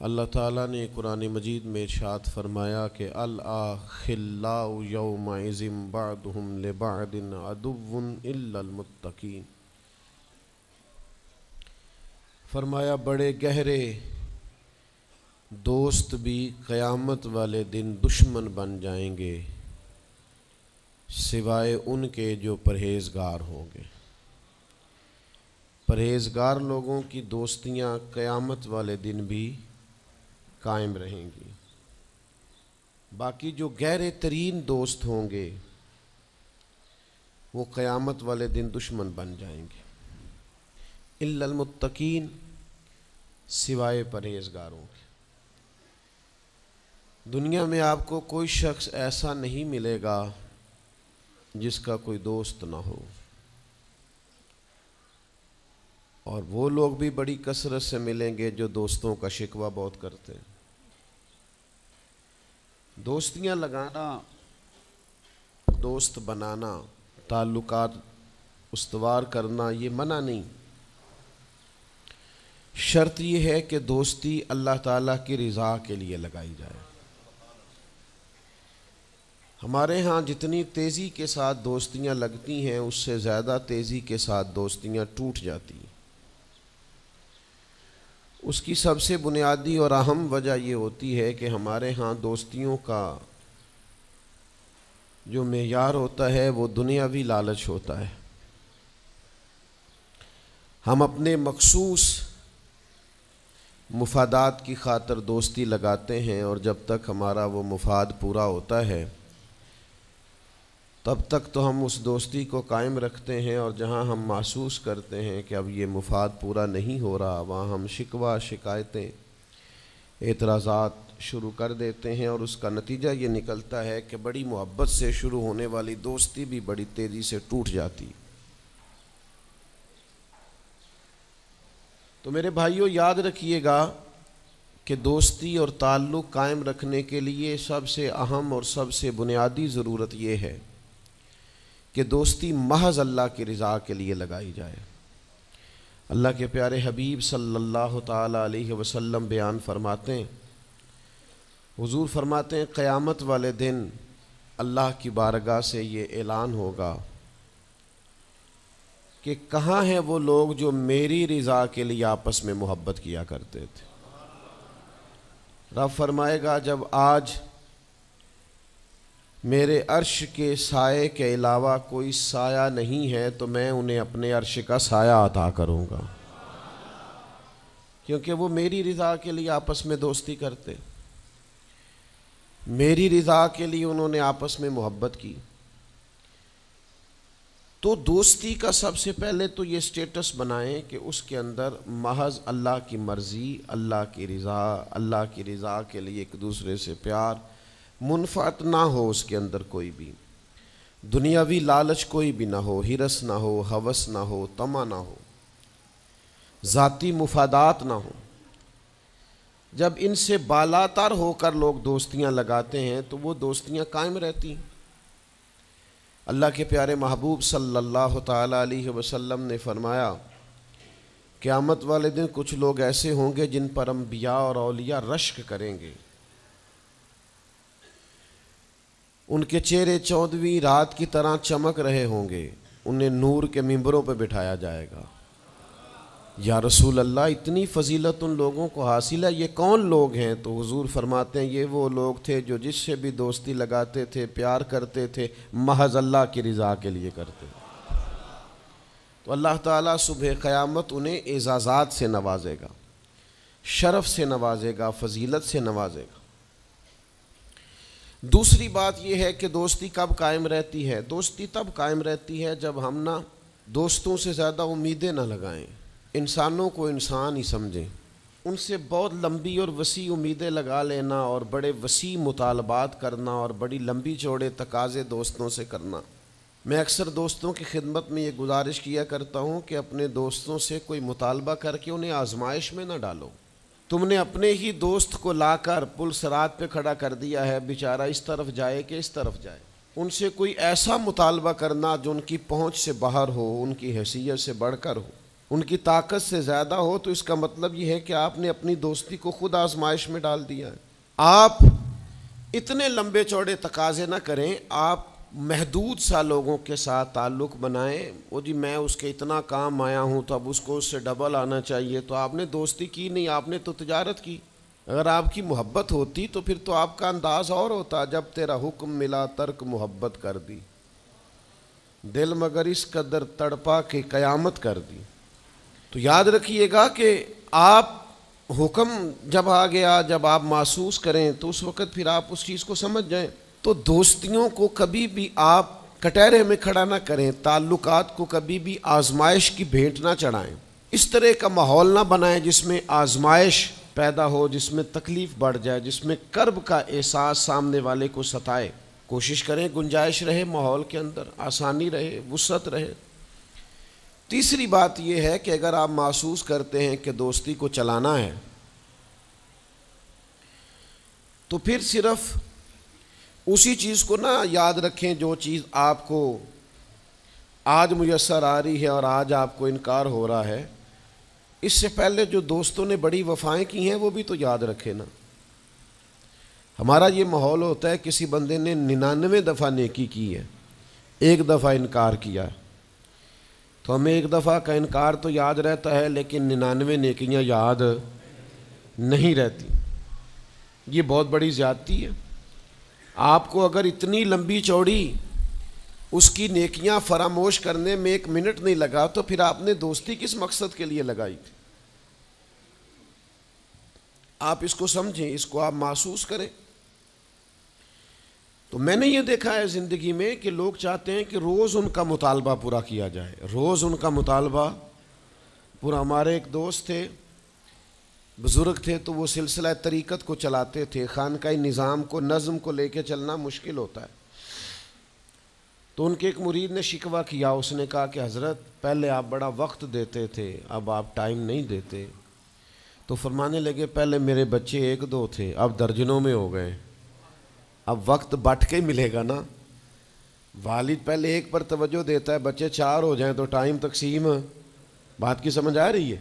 اللہ تعالیٰ نے قرآن مجید میں ارشاد فرمایا کہ الأخلاء یومئذ بعضهم لبعض عدو إلا المتقین، فرمایا بڑے گہرے دوست بھی قیامت والے دن دشمن بن جائیں گے سوائے ان کے جو پرہیزگار ہوں گے۔ پرہیزگار لوگوں کی دوستیاں قیامت والے دن بھی قائم رہیں گی، باقی جو گہرے ترین دوست ہوں گے وہ قیامت والے دن دشمن بن جائیں گے۔ الا المتقین، سوائے پرہیزگاروں کے۔ دنیا میں آپ کو کوئی شخص ایسا نہیں ملے گا جس کا کوئی دوست نہ ہو، اور وہ لوگ بھی بڑی کثرت سے ملیں گے جو دوستوں کا شکوہ بہت کرتے ہیں۔ دوستیاں لگانا، دوست بنانا، تعلقات استوار کرنا یہ منع نہیں، شرط یہ ہے کہ دوستی اللہ تعالیٰ کی رضا کے لیے لگائی جائے۔ ہمارے ہاں جتنی تیزی کے ساتھ دوستیاں لگتی ہیں اس سے زیادہ تیزی کے ساتھ دوستیاں ٹوٹ جاتی ہیں۔ اس کی سب سے بنیادی اور اہم وجہ یہ ہوتی ہے کہ ہمارے ہاں دوستیوں کا جو معیار ہوتا ہے وہ دنیاوی لالچ ہوتا ہے۔ ہم اپنے مخصوص مفادات کی خاطر دوستی لگاتے ہیں، اور جب تک ہمارا وہ مفاد پورا ہوتا ہے تب تک تو ہم اس دوستی کو قائم رکھتے ہیں، اور جہاں ہم محسوس کرتے ہیں کہ اب یہ مفاد پورا نہیں ہو رہا وہاں ہم شکوہ، شکایتیں، اعتراضات شروع کر دیتے ہیں، اور اس کا نتیجہ یہ نکلتا ہے کہ بڑی محبت سے شروع ہونے والی دوستی بھی بڑی تیزی سے ٹوٹ جاتی۔ تو میرے بھائیوں یاد رکھیے گا کہ دوستی اور تعلق قائم رکھنے کے لیے سب سے اہم اور سب سے بنیادی ضرورت یہ ہے کہ دوستی محض اللہ کی رضا کے لیے لگائی جائے۔ اللہ کے پیارے حبیب صلی اللہ تعالی علیہ وسلم بیان فرماتے ہیں، حضور فرماتے ہیں قیامت والے دن اللہ کی بارگاہ سے یہ اعلان ہوگا کہ کہاں ہیں وہ لوگ جو میری رضا کے لیے آپس میں محبت کیا کرتے تھے۔ رب فرمائے گا جب آج میرے عرش کے سائے کے علاوہ کوئی سایہ نہیں ہے تو میں انہیں اپنے عرش کا سایہ عطا کروں گا، کیونکہ وہ میری رضا کے لیے آپس میں دوستی کرتے، میری رضا کے لیے انہوں نے آپس میں محبت کی۔ تو دوستی کا سب سے پہلے تو یہ سٹیٹس بنائیں کہ اس کے اندر محض اللہ کی مرضی، اللہ کی رضا، اللہ کی رضا کے لیے ایک دوسرے سے پیار، منفعت نہ ہو اس کے اندر، کوئی بھی دنیاوی لالچ کوئی بھی نہ ہو، ہرس نہ ہو، ہوس نہ ہو، طمع نہ ہو، ذاتی مفادات نہ ہو۔ جب ان سے بالاتر ہو کر لوگ دوستیاں لگاتے ہیں تو وہ دوستیاں قائم رہتی ہیں۔ اللہ کے پیارے محبوب صلی اللہ تعالی علیہ وسلم نے فرمایا قیامت والے دن کچھ لوگ ایسے ہوں گے جن پر انبیاء اور اولیاء رشک کریں گے، ان کے چہرے 14ویں رات کی طرح چمک رہے ہوں گے، انہیں نور کے ممبروں پہ بٹھایا جائے گا۔ یا رسول اللہ اتنی فضیلت ان لوگوں کو حاصل ہے، یہ کون لوگ ہیں؟ تو حضور فرماتے ہیں یہ وہ لوگ تھے جو جس سے بھی دوستی لگاتے تھے، پیار کرتے تھے، محض اللہ کی رضا کے لیے کرتے۔ تو اللہ تعالیٰ صبح قیامت انہیں اعزازات سے نوازے گا، شرف سے نوازے گا، فضیلت سے نوازے گا۔ دوسری بات یہ ہے کہ دوستی کب قائم رہتی ہے؟ دوستی تب قائم رہتی ہے جب ہم دوستوں سے زیادہ امیدیں نہ لگائیں، انسانوں کو انسان ہی سمجھیں، ان سے بہت لمبی اور وسیع امیدیں لگا لینا اور بڑے وسیع مطالبات کرنا اور بڑی لمبی چوڑے تقاضے دوستوں سے کرنا۔ میں اکثر دوستوں کی خدمت میں یہ گزارش کیا کرتا ہوں کہ اپنے دوستوں سے کوئی مطالبہ کر کے انہیں آزمائش میں نہ ڈالو۔ تم نے اپنے ہی دوست کو لا کر پل صراط پہ کھڑا کر دیا ہے، بیچارہ اس طرف جائے کہ اس طرف جائے۔ ان سے کوئی ایسا مطالبہ کرنا جو ان کی پہنچ سے باہر ہو، ان کی حیثیت سے بڑھ کر ہو، ان کی طاقت سے زیادہ ہو تو اس کا مطلب یہ ہے کہ آپ نے اپنی دوستی کو خود آزمائش میں ڈال دیا ہے۔ آپ اتنے لمبے چوڑے تقاضے نہ کریں، آپ محدود سا لوگوں کے ساتھ تعلق بنائیں۔ وہ جی میں اس کے اتنا کام آیا ہوں تو اب اس کو اس سے ڈبل آنا چاہیے، تو آپ نے دوستی کی نہیں، آپ نے تو تجارت کی۔ اگر آپ کی محبت ہوتی تو پھر تو آپ کا انداز اور ہوتا، جب تیرا حکم ملا ترک محبت کر دی، دل مگر اس قدر تڑپا کہ قیامت کر دی۔ تو یاد رکھیے گا کہ آپ حکم جب آ گیا، جب آپ محسوس کریں تو اس وقت پھر آپ اس چیز کو سمجھ جائیں۔ تو دوستیوں کو کبھی بھی آپ کٹہرے میں کھڑا نہ کریں، تعلقات کو کبھی بھی آزمائش کی بھیٹ نہ چڑھائیں، اس طرح کا ماحول نہ بنائیں جس میں آزمائش پیدا ہو، جس میں تکلیف بڑھ جائے، جس میں کرب کا احساس سامنے والے کو ستائے۔ کوشش کریں گنجائش رہے ماحول کے اندر، آسانی رہے، وسعت رہے۔ تیسری بات یہ ہے کہ اگر آپ محسوس کرتے ہیں کہ دوستی کو چلانا ہے تو پھر صرف اسی چیز کو نہ یاد رکھیں جو چیز آپ کو آج میسر آ رہی ہے اور آج آپ کو انکار ہو رہا ہے، اس سے پہلے جو دوستوں نے بڑی وفائیں کی ہیں وہ بھی تو یاد رکھیں نا۔ ہمارا یہ ماحول ہوتا ہے کسی بندے نے 99 دفعہ نیکی کی ہے، ایک دفعہ انکار کیا ہے، تو ہمیں ایک دفعہ کا انکار تو یاد رہتا ہے لیکن 99 نیکیاں یاد نہیں رہتی۔ یہ بہت بڑی زیادتی ہے۔ آپ کو اگر اتنی لمبی چوڑی اس کی نیکیاں فراموش کرنے میں 1 منٹ نہیں لگا تو پھر آپ نے دوستی کس مقصد کے لیے لگائی تھی؟ آپ اس کو سمجھیں، اس کو آپ محسوس کریں۔ تو میں نے یہ دیکھا ہے زندگی میں کہ لوگ چاہتے ہیں کہ روز ان کا مطالبہ پورا کیا جائے، روز ان کا مطالبہ پورا۔ ہمارے ایک دوست تھے، بزرگ تھے، تو وہ سلسلہ طریقت کو چلاتے تھے، خانقاہی نظام کو، نظم کو لے کے چلنا مشکل ہوتا ہے۔ تو ان کے ایک مرید نے شکوہ کیا، اس نے کہا کہ حضرت پہلے آپ بڑا وقت دیتے تھے، اب آپ ٹائم نہیں دیتے۔ تو فرمانے لگے پہلے میرے بچے 1-2 تھے، اب درجنوں میں ہو گئے، اب وقت بٹ کے ملے گا نا۔ والد پہلے ایک پر توجہ دیتا ہے، بچے 4 ہو جائیں تو ٹائم تقسیم، بات کی سمجھ آ رہی ہے؟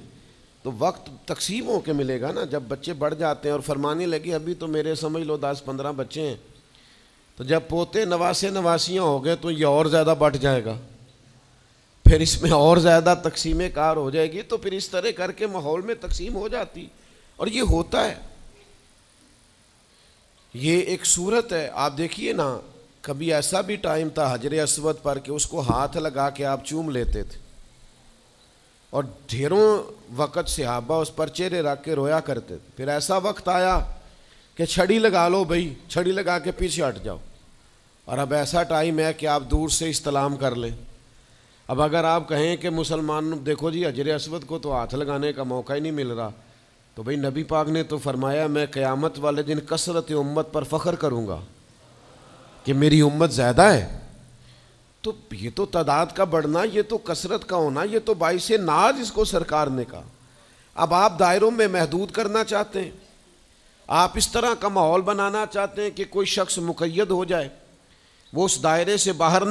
تو وقت تقسیم ہو کے ملے گا نا جب بچے بڑھ جاتے ہیں۔ اور فرمانے لگے ابھی تو میرے سمجھ لو 10-15 بچے ہیں، تو جب پوتے نواسے نواسیاں ہو گئے تو یہ اور زیادہ بٹ جائے گا، پھر اس میں اور زیادہ تقسیم کار ہو جائے گی۔ تو پھر اس طرح کر کے ماحول میں تقسیم ہو جاتی، اور یہ ہوتا ہے، یہ ایک صورت ہے۔ آپ دیکھیے نا، کبھی ایسا بھی ٹائم تھا حجر اسود پر کہ اس کو ہاتھ لگا کے آپ چوم لیتے تھے، اور ڈھیروں وقت صحابہ اس پر چہرے رکھ کے رویا کرتے تھے۔ پھر ایسا وقت آیا کہ چھڑی لگا لو بھائی، چھڑی لگا کے پیچھے ہٹ جاؤ، اور اب ایسا ٹائم ہے کہ آپ دور سے استلام کر لیں۔ اب اگر آپ کہیں کہ مسلمان دیکھو جی حجر اسود کو تو ہاتھ لگانے کا موقع ہی نہیں مل رہا، تو بھئی نبی پاک نے تو فرمایا میں قیامت والے دن کثرت امت پر فخر کروں گا کہ میری امت زیادہ ہے۔ تو یہ تو تعداد کا بڑھنا، یہ تو کثرت کا ہونا، یہ تو باعث ناز اس کو سرکار نے کہا۔ اب آپ دائروں میں محدود کرنا چاہتے ہیں، آپ اس طرح کا ماحول بنانا چاہتے ہیں کہ کوئی شخص مقید ہو جائے، وہ اس دائرے سے باہر